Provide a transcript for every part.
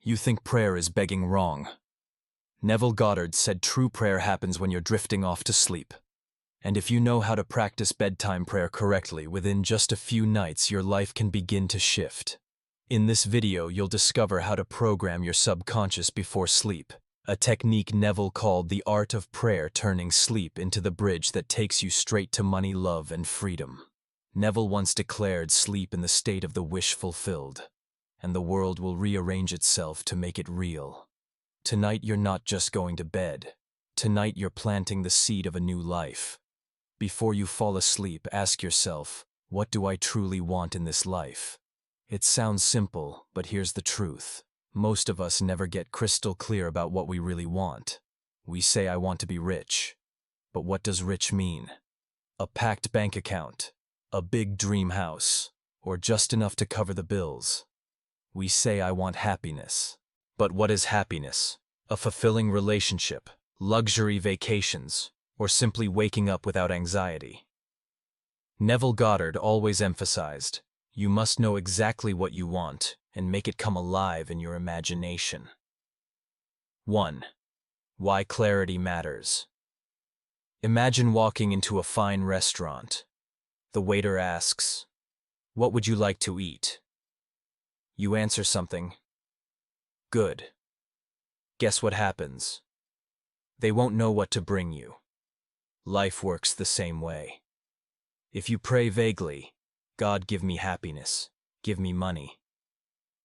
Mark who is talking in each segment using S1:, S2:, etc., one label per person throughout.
S1: You think prayer is begging wrong. Neville Goddard said true prayer happens when you're drifting off to sleep. And if you know how to practice bedtime prayer correctly, within just a few nights your life can begin to shift. In this video, you'll discover how to program your subconscious before sleep, a technique Neville called the art of prayer, turning sleep into the bridge that takes you straight to money, love, and freedom. Neville once declared sleep in the state of the wish fulfilled, and the world will rearrange itself to make it real. Tonight you're not just going to bed. Tonight you're planting the seed of a new life. Before you fall asleep, ask yourself, what do I truly want in this life? It sounds simple, but here's the truth. Most of us never get crystal clear about what we really want. We say, I want to be rich. But what does rich mean? A packed bank account, a big dream house, or just enough to cover the bills? We say, I want happiness. But what is happiness? A fulfilling relationship, luxury vacations, or simply waking up without anxiety? Neville Goddard always emphasized, you must know exactly what you want and make it come alive in your imagination. 1. Why clarity matters. Imagine walking into a fine restaurant. The waiter asks, what would you like to eat? You answer something. Good. Guess what happens? They won't know what to bring you. Life works the same way. If you pray vaguely, God, give me happiness, give me money,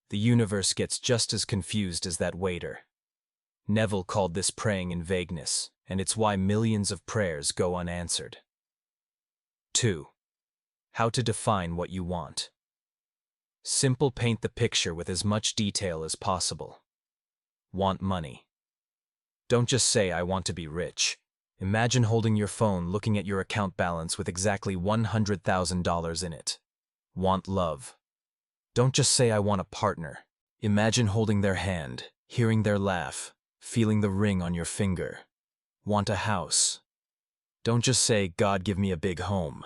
S1: the universe gets just as confused as that waiter. Neville called this praying in vagueness, and it's why millions of prayers go unanswered. 2. How to define what you want. Simple: paint the picture with as much detail as possible. Want money. Don't just say, I want to be rich. Imagine holding your phone, looking at your account balance with exactly $100,000 in it. Want love. Don't just say, I want a partner. Imagine holding their hand, hearing their laugh, feeling the ring on your finger. Want a house. Don't just say, God, give me a big home.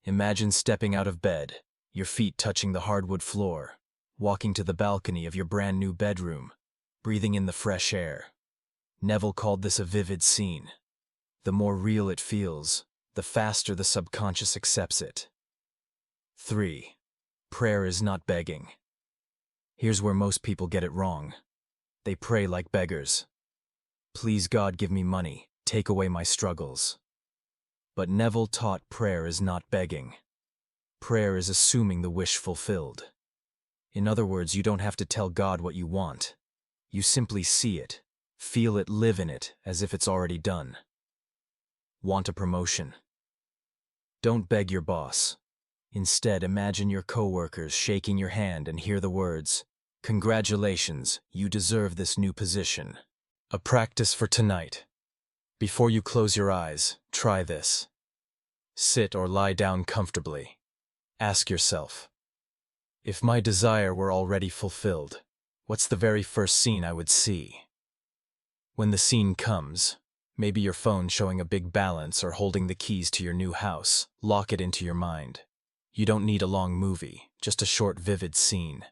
S1: Imagine stepping out of bed, your feet touching the hardwood floor, walking to the balcony of your brand new bedroom, breathing in the fresh air. Neville called this a vivid scene. The more real it feels, the faster the subconscious accepts it. 3. Prayer is not begging. Here's where most people get it wrong. They pray like beggars. Please God, give me money, take away my struggles. But Neville taught prayer is not begging. Prayer is assuming the wish fulfilled. In other words, you don't have to tell God what you want. You simply see it, feel it, live in it, as if it's already done. Want a promotion? Don't beg your boss. Instead, imagine your coworkers shaking your hand and hear the words, congratulations, you deserve this new position. A practice for tonight. Before you close your eyes, try this. Sit or lie down comfortably. Ask yourself, if my desire were already fulfilled, what's the very first scene I would see? When the scene comes, maybe your phone showing a big balance or holding the keys to your new house, lock it into your mind. You don't need a long movie, just a short, vivid scene.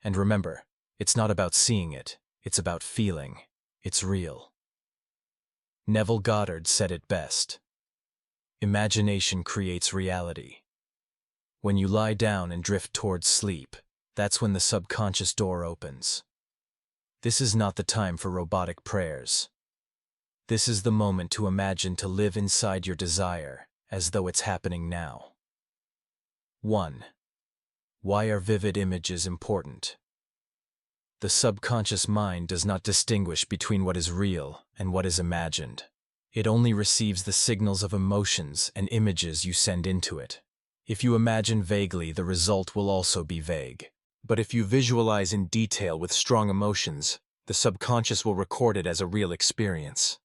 S1: And remember, it's not about seeing it, it's about feeling. It's real. Neville Goddard said it best. Imagination creates reality. When you lie down and drift towards sleep, that's when the subconscious door opens. This is not the time for robotic prayers. This is the moment to imagine, to live inside your desire, as though it's happening now. 1. Why are vivid images important? The subconscious mind does not distinguish between what is real and what is imagined. It only receives the signals of emotions and images you send into it. If you imagine vaguely, the result will also be vague. But if you visualize in detail with strong emotions, the subconscious will record it as a real experience.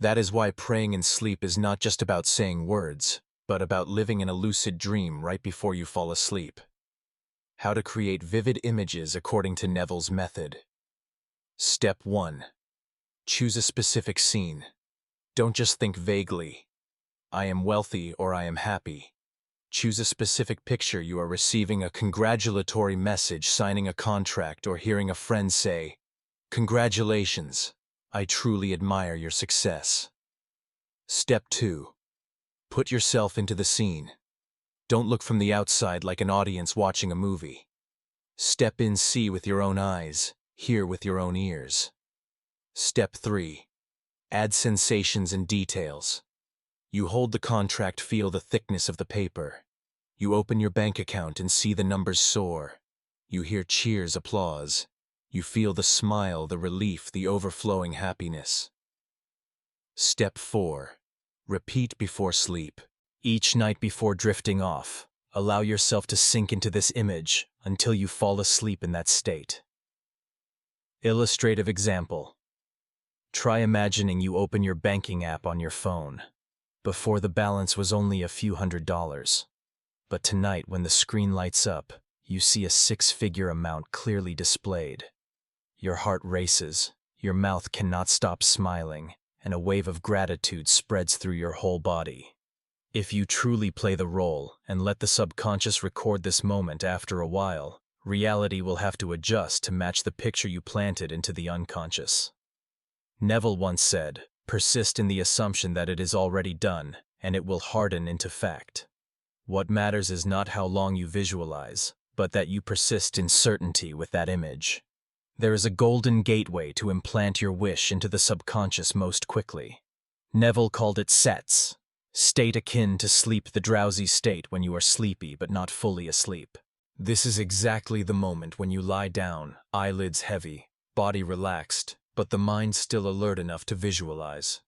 S1: That is why praying in sleep is not just about saying words, but about living in a lucid dream right before you fall asleep. How to create vivid images according to Neville's method. Step 1. Choose a specific scene. Don't just think vaguely. I am wealthy or I am happy. Choose a specific picture. You are receiving a congratulatory message, signing a contract, or hearing a friend say, Congratulations. I truly admire your success. Step 2. Put yourself into the scene. Don't look from the outside like an audience watching a movie. Step in, see with your own eyes, hear with your own ears. Step 3. Add sensations and details. You hold the contract, feel the thickness of the paper. You open your bank account and see the numbers soar. You hear cheers, applause. You feel the smile, the relief, the overflowing happiness. Step 4. Repeat before sleep. Each night before drifting off, allow yourself to sink into this image until you fall asleep in that state. Illustrative example. Try imagining you open your banking app on your phone. Before, the balance was only a few $100s. But tonight, when the screen lights up, you see a 6-figure amount clearly displayed. Your heart races, your mouth cannot stop smiling, and a wave of gratitude spreads through your whole body. If you truly play the role and let the subconscious record this moment, after a while, reality will have to adjust to match the picture you planted into the unconscious. Neville once said, "Persist in the assumption that it is already done, and it will harden into fact." What matters is not how long you visualize, but that you persist in certainty with that image. There is a golden gateway to implant your wish into the subconscious most quickly. Neville called it sets, state akin to sleep, the drowsy state when you are sleepy but not fully asleep. This is exactly the moment when you lie down, eyelids heavy, body relaxed, but the mind still alert enough to visualize.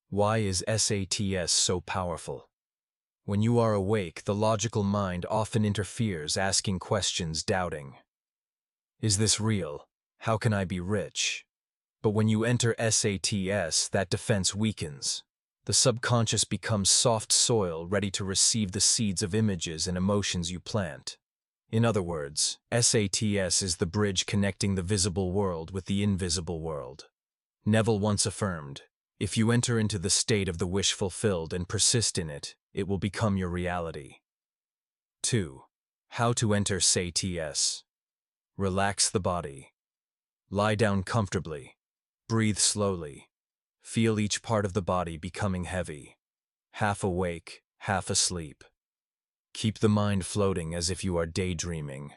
S1: Why is SATS so powerful? When you are awake, the logical mind often interferes, asking questions, doubting. Is this real? How can I be rich? But when you enter SATS, that defense weakens. The subconscious becomes soft soil ready to receive the seeds of images and emotions you plant. In other words, SATS is the bridge connecting the visible world with the invisible world. Neville once affirmed, "If you enter into the state of the wish fulfilled and persist in it, it will become your reality." 2. How to enter SATS. Relax the body. Lie down comfortably. Breathe slowly. Feel each part of the body becoming heavy. Half awake, half asleep. Keep the mind floating as if you are daydreaming.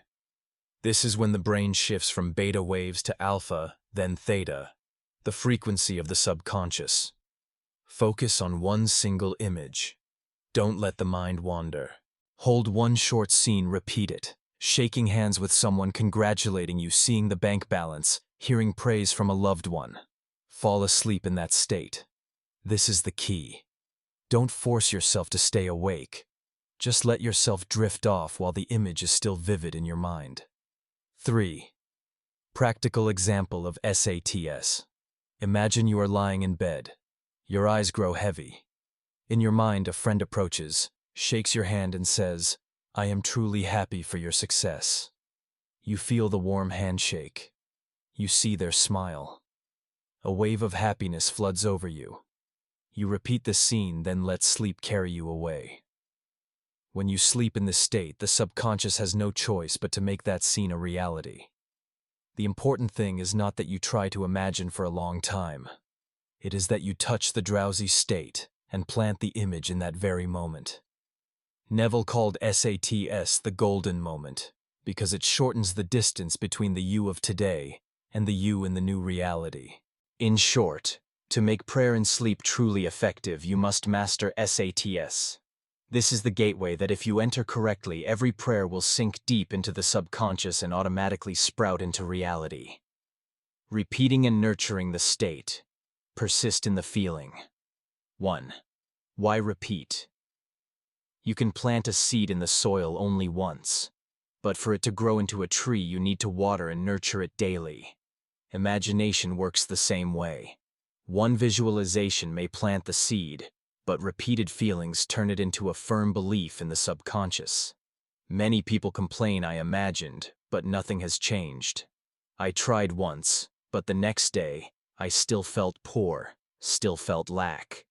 S1: This is when the brain shifts from beta waves to alpha, then theta, the frequency of the subconscious. Focus on one single image. Don't let the mind wander. Hold one short scene, repeat it. Shaking hands with someone, congratulating you, seeing the bank balance, hearing praise from a loved one. Fall asleep in that state. This is the key. Don't force yourself to stay awake. Just let yourself drift off while the image is still vivid in your mind. 3. Practical example of SATS. Imagine you are lying in bed. Your eyes grow heavy. In your mind, a friend approaches, shakes your hand and says, "I am truly happy for your success." You feel the warm handshake. You see their smile. A wave of happiness floods over you. You repeat the scene, then let sleep carry you away. When you sleep in this state, the subconscious has no choice but to make that scene a reality. The important thing is not that you try to imagine for a long time. It is that you touch the drowsy state and plant the image in that very moment. Neville called SATS the golden moment because it shortens the distance between the you of today and the you in the new reality. In short, to make prayer and sleep truly effective, you must master SATS. This is the gateway that, if you enter correctly, every prayer will sink deep into the subconscious and automatically sprout into reality. Repeating and nurturing the state. Persist in the feeling. 1. Why repeat? You can plant a seed in the soil only once, but for it to grow into a tree, you need to water and nurture it daily. Imagination works the same way. One visualization may plant the seed, but repeated feelings turn it into a firm belief in the subconscious. Many people complain, "I imagined, but nothing has changed. I tried once, but the next day, I still felt poor, still felt lack."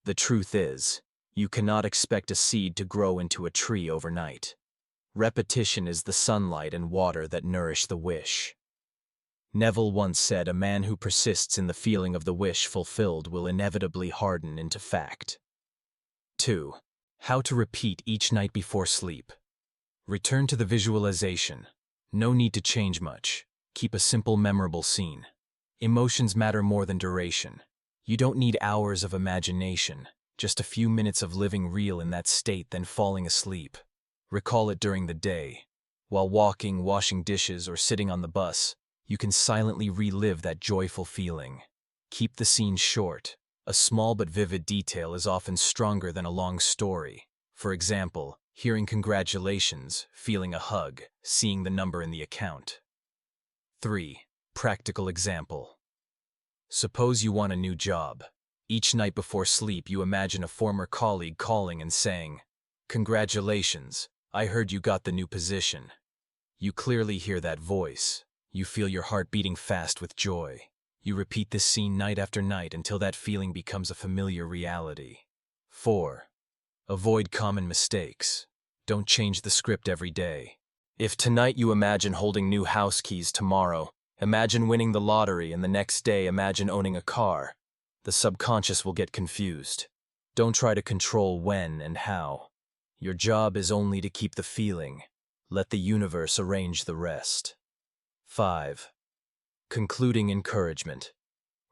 S1: The truth is, you cannot expect a seed to grow into a tree overnight. Repetition is the sunlight and water that nourish the wish. Neville once said a man who persists in the feeling of the wish fulfilled will inevitably harden into fact. 2. How to repeat each night before sleep. Return to the visualization. No need to change much. Keep a simple, memorable scene. Emotions matter more than duration. You don't need hours of imagination, just a few minutes of living real in that state, then falling asleep. Recall it during the day. While walking, washing dishes, or sitting on the bus, you can silently relive that joyful feeling. Keep the scene short. A small but vivid detail is often stronger than a long story. For example, hearing congratulations, feeling a hug, seeing the number in the account. 3. Practical example. Suppose you want a new job. Each night before sleep, you imagine a former colleague calling and saying, "Congratulations, I heard you got the new position." You clearly hear that voice. You feel your heart beating fast with joy. You repeat this scene night after night until that feeling becomes a familiar reality. 4. Avoid common mistakes. Don't change the script every day. If tonight you imagine holding new house keys, tomorrow imagine winning the lottery, and the next day imagine owning a car, the subconscious will get confused. Don't try to control when and how. Your job is only to keep the feeling. Let the universe arrange the rest. 5. Concluding encouragement.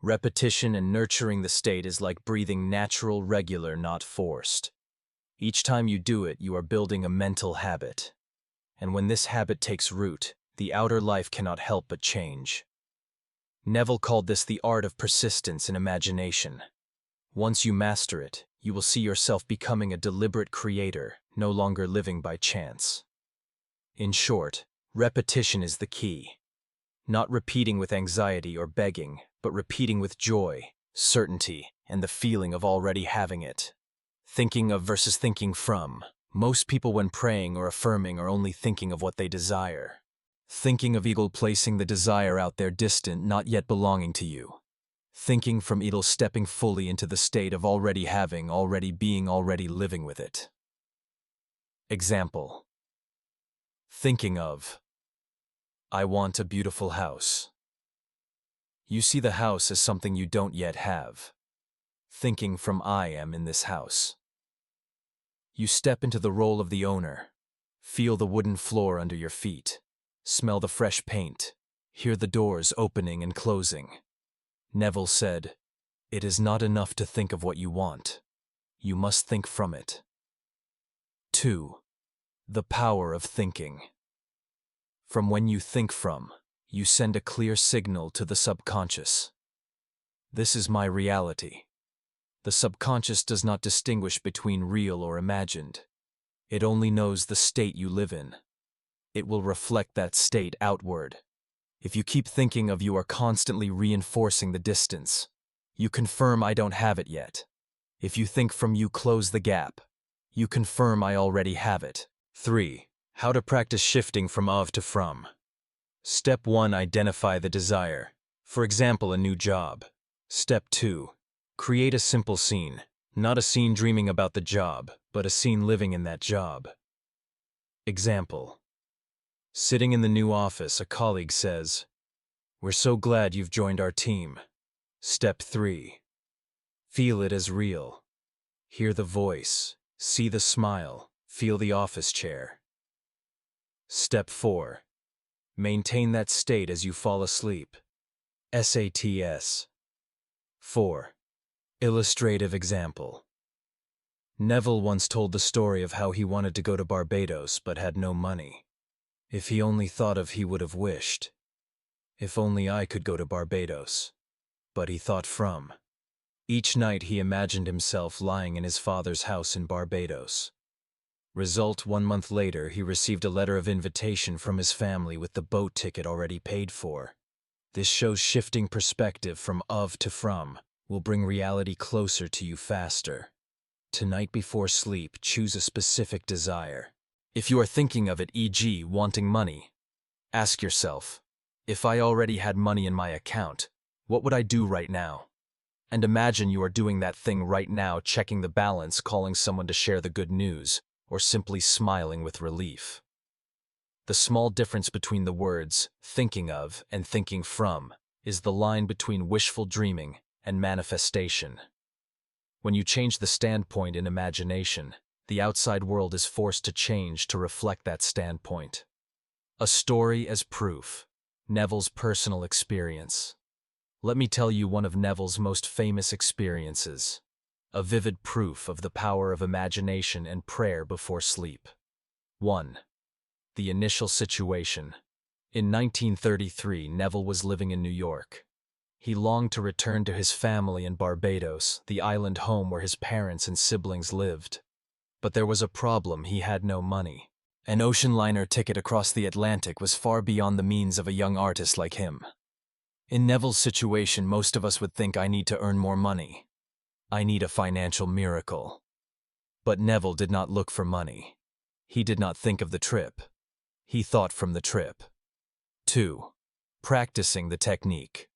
S1: Repetition and nurturing the state is like breathing, natural, regular, not forced. Each time you do it, you are building a mental habit. And when this habit takes root, the outer life cannot help but change. Neville called this the art of persistence in imagination. Once you master it, you will see yourself becoming a deliberate creator, no longer living by chance. In short, repetition is the key. Not repeating with anxiety or begging, but repeating with joy, certainty, and the feeling of already having it. Thinking of versus thinking from. Most people, when praying or affirming, are only thinking of what they desire. Thinking of eagle, placing the desire out there, distant, not yet belonging to you. Thinking from idle, stepping fully into the state of already having, already being, already living with it. Example. Thinking of, I want a beautiful house. You see the house as something you don't yet have. Thinking from, I am in this house. You step into the role of the owner. Feel the wooden floor under your feet. Smell the fresh paint. Hear the doors opening and closing. Neville said, "It is not enough to think of what you want. You must think from it." 2. The power of thinking. From when you think from, you send a clear signal to the subconscious. This is my reality. The subconscious does not distinguish between real or imagined. It only knows the state you live in. It will reflect that state outward. If you keep thinking of, you are constantly reinforcing the distance. You confirm, I don't have it yet. If you think from, you close the gap. You confirm, I already have it. 3. How to practice shifting from of to from. Step 1. Identify the desire. For example, a new job. Step 2. Create a simple scene. Not a scene dreaming about the job, but a scene living in that job. Example. Sitting in the new office, a colleague says, "We're so glad you've joined our team." Step 3. Feel it as real. Hear the voice, see the smile, feel the office chair. Step 4. Maintain that state as you fall asleep. SATS. 4. Illustrative example. Neville once told the story of how he wanted to go to Barbados but had no money. If he only thought of, he would have wished, "If only I could go to Barbados." But he thought from. Each night he imagined himself lying in his father's house in Barbados. Result: 1 month later, he received a letter of invitation from his family with the boat ticket already paid for. This shows shifting perspective from of to from will bring reality closer to you faster. Tonight before sleep, choose a specific desire. If you are thinking of it, e.g., wanting money, ask yourself, if I already had money in my account, what would I do right now? And imagine you are doing that thing right now, checking the balance, calling someone to share the good news, or simply smiling with relief. The small difference between the words thinking of and thinking from is the line between wishful dreaming and manifestation. When you change the standpoint in imagination, the outside world is forced to change to reflect that standpoint. A story as proof. Neville's personal experience. Let me tell you one of Neville's most famous experiences. A vivid proof of the power of imagination and prayer before sleep. 1. The initial situation. In 1933, Neville was living in New York. He longed to return to his family in Barbados, the island home where his parents and siblings lived. But there was a problem: he had no money. An ocean liner ticket across the Atlantic was far beyond the means of a young artist like him. In Neville's situation, most of us would think, I need to earn more money. I need a financial miracle. But Neville did not look for money. He did not think of the trip. He thought from the trip. 2. Practicing the technique.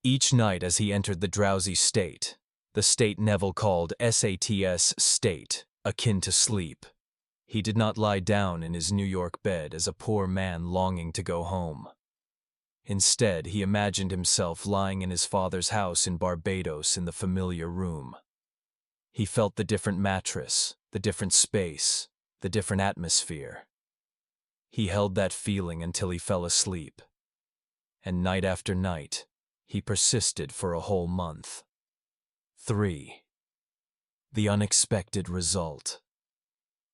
S1: Each night as he entered the drowsy state, the state Neville called SATS state, akin to sleep, he did not lie down in his New York bed as a poor man longing to go home. Instead, he imagined himself lying in his father's house in Barbados in the familiar room. He felt the different mattress, the different space, the different atmosphere. He held that feeling until he fell asleep. And night after night, he persisted for a whole month. 3. The unexpected result.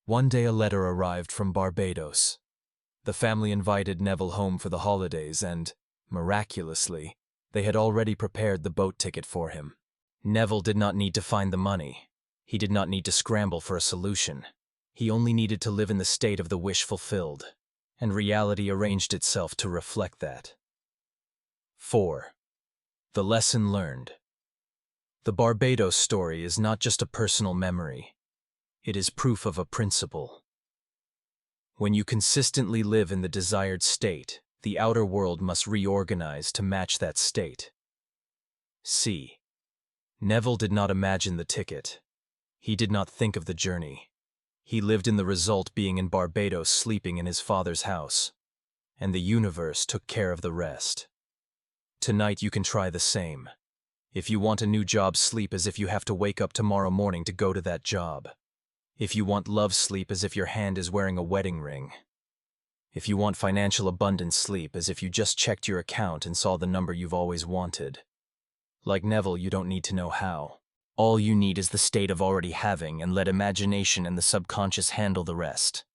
S1: One day a letter arrived from Barbados. The family invited Neville home for the holidays and, miraculously, they had already prepared the boat ticket for him. Neville did not need to find the money. He did not need to scramble for a solution. He only needed to live in the state of the wish fulfilled, and reality arranged itself to reflect that. 4. The lesson learned. The Barbados story is not just a personal memory. It is proof of a principle. When you consistently live in the desired state, the outer world must reorganize to match that state. C. Neville did not imagine the ticket. He did not think of the journey. He lived in the result, being in Barbados, sleeping in his father's house. And the universe took care of the rest. Tonight you can try the same. If you want a new job, sleep as if you have to wake up tomorrow morning to go to that job. If you want love, sleep as if your hand is wearing a wedding ring. If you want financial abundance, sleep as if you just checked your account and saw the number you've always wanted. Like Neville, you don't need to know how. All you need is the state of already having, and let imagination and the subconscious handle the rest.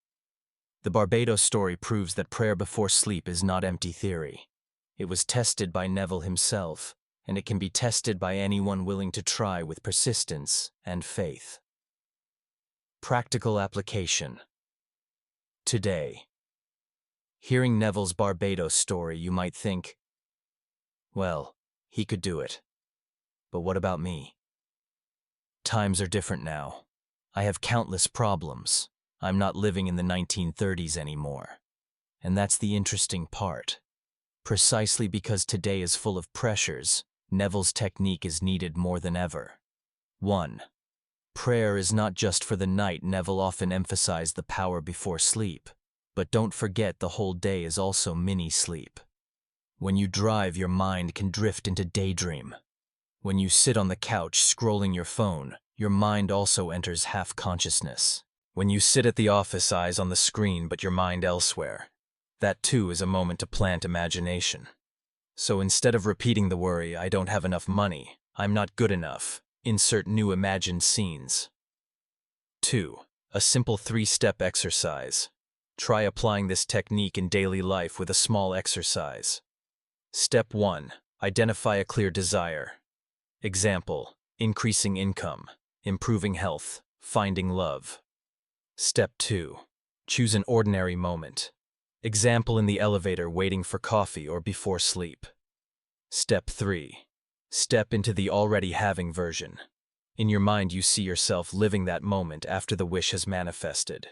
S1: The Barbados story proves that prayer before sleep is not empty theory. It was tested by Neville himself, and it can be tested by anyone willing to try with persistence and faith. Practical application. Today. Hearing Neville's Barbados story, you might think, well, he could do it. But what about me? Times are different now. I have countless problems. I'm not living in the 1930s anymore. And that's the interesting part. Precisely because today is full of pressures, Neville's technique is needed more than ever. 1. Prayer is not just for the night. Neville often emphasized the power before sleep. But don't forget, the whole day is also mini-sleep. When you drive, your mind can drift into daydream. When you sit on the couch scrolling your phone, your mind also enters half-consciousness. When you sit at the office, eyes on the screen but your mind elsewhere. That too is a moment to plant imagination. So instead of repeating the worry, I don't have enough money, I'm not good enough, insert new imagined scenes. 2. A simple 3-step exercise. Try applying this technique in daily life with a small exercise. Step 1. Identify a clear desire. Example: increasing income, improving health, finding love. Step 2. Choose an ordinary moment. Example: in the elevator, waiting for coffee, or before sleep. Step 3. Step into the already having version. In your mind, you see yourself living that moment after the wish has manifested.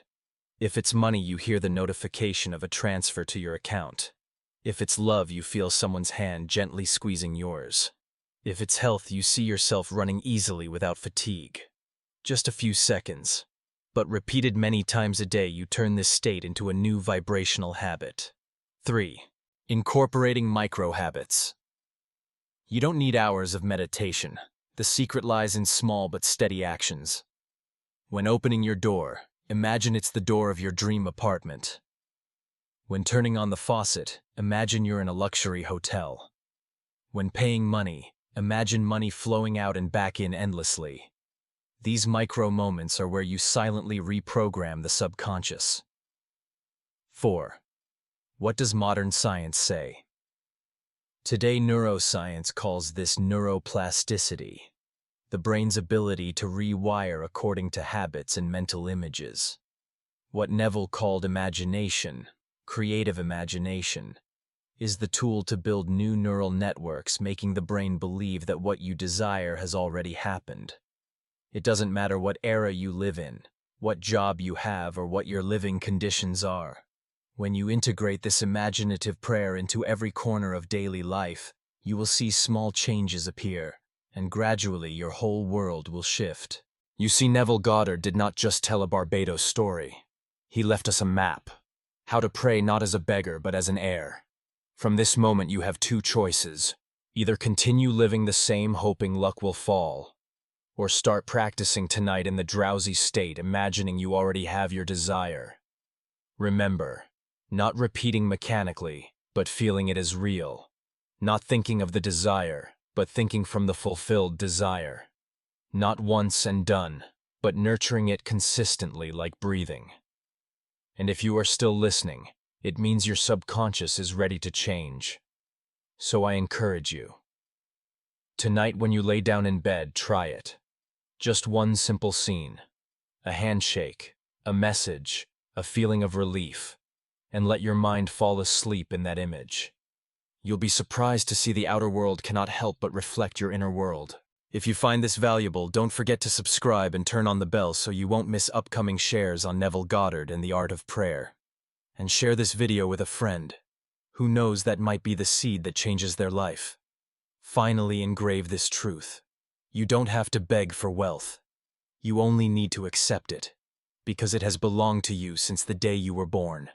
S1: If it's money, you hear the notification of a transfer to your account. If it's love, you feel someone's hand gently squeezing yours. If it's health, you see yourself running easily without fatigue. Just a few seconds. but repeated many times a day, you turn this state into a new vibrational habit. 3. Incorporating micro-habits. You don't need hours of meditation. The secret lies in small but steady actions. When opening your door, imagine it's the door of your dream apartment. When turning on the faucet, imagine you're in a luxury hotel. When paying money, imagine money flowing out and back in endlessly. These micro moments are where you silently reprogram the subconscious. 4. What does modern science say? Today, neuroscience calls this neuroplasticity, the brain's ability to rewire according to habits and mental images. What Neville called imagination, creative imagination, is the tool to build new neural networks, making the brain believe that what you desire has already happened. It doesn't matter what era you live in, what job you have, or what your living conditions are. When you integrate this imaginative prayer into every corner of daily life, you will see small changes appear, and gradually your whole world will shift. You see, Neville Goddard did not just tell a Barbados story. He left us a map. How to pray not as a beggar, but as an heir. From this moment, you have two choices. Either continue living the same, hoping luck will fall, or start practicing tonight in the drowsy state, imagining you already have your desire. Remember, not repeating mechanically, but feeling it as real. Not thinking of the desire, but thinking from the fulfilled desire. Not once and done, but nurturing it consistently like breathing. And if you are still listening, it means your subconscious is ready to change. So I encourage you. Tonight when you lay down in bed, try it. Just one simple scene, a handshake, a message, a feeling of relief, and let your mind fall asleep in that image. You'll be surprised to see the outer world cannot help but reflect your inner world. If you find this valuable, don't forget to subscribe and turn on the bell so you won't miss upcoming shares on Neville Goddard and the art of prayer. And share this video with a friend. Who knows, that might be the seed that changes their life. Finally engrave this truth. You don't have to beg for wealth. You only need to accept it, because it has belonged to you since the day you were born.